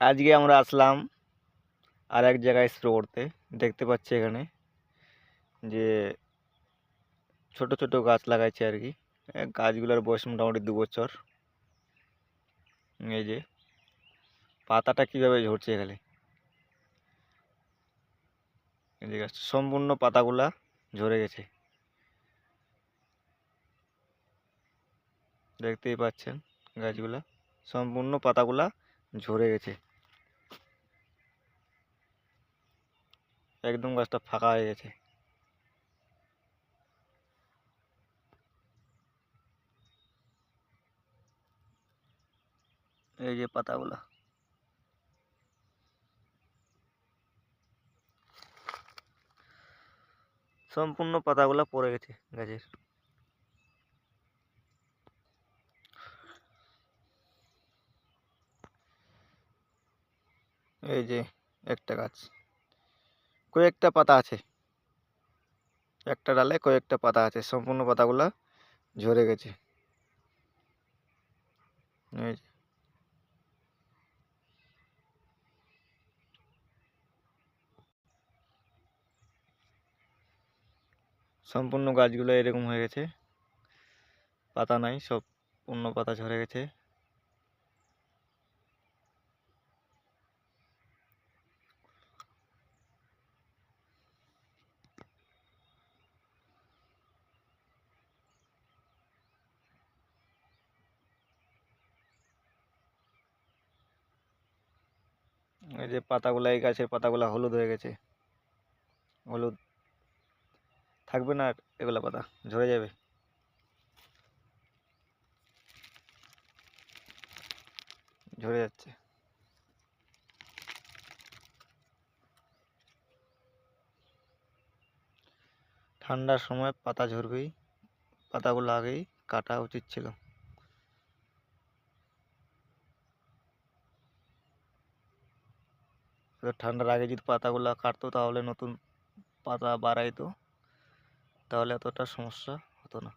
আজকে আমরা আসলাম আর এক জায়গায় স্প্রে করতে। দেখতে পাচ্ছি এখানে যে ছোট ছোট গাছ লাগাইছে আর কি। গাছগুলোর বয়স মোটামুটি 2 বছর। এই যে পাতাটা কিভাবে ঝরছে এখানে, এই যে গাছ সম্পূর্ণ পাতাগুলা ঝরে গেছে, দেখতেই পাচ্ছেন গাছগুলা সম্পূর্ণ পাতাগুলা ঝরে গেছে, একদম গাছটা ফাঁকা হয়ে গেছে। এই যে পাতাগুলা সম্পূর্ণ পাতাগুলা পড়ে গেছে গাছের। এই যে একটা গাছ, কয়েকটা পাতা আছে, একটা ডালে কয়েকটা পাতা আছে, সম্পূর্ণ পাতাগুলা ঝরে গেছে। এই যে সম্পূর্ণ গাছগুলো এরকম হয়ে গেছে, পাতা নাই, সব পূর্ণ পাতা ঝরে গেছে। এই যে পাতাগুলা, এই গাছের পাতাগুলা হলুদ হয়ে গেছে, হলুদ থাকবে না আর, এগুলা পাতা ঝরে যাবে। ঝরে যাচ্ছে। ঠান্ডার সময় পাতা ঝরবেই, পাতাগুলো আগেই কাটা উচিত ছিল। ঠান্ডার আগে যদি পাতাগুলো কাটতো তাহলে নতুন পাতা বাড়াইতো, তাহলে এতটা সমস্যা হতো না।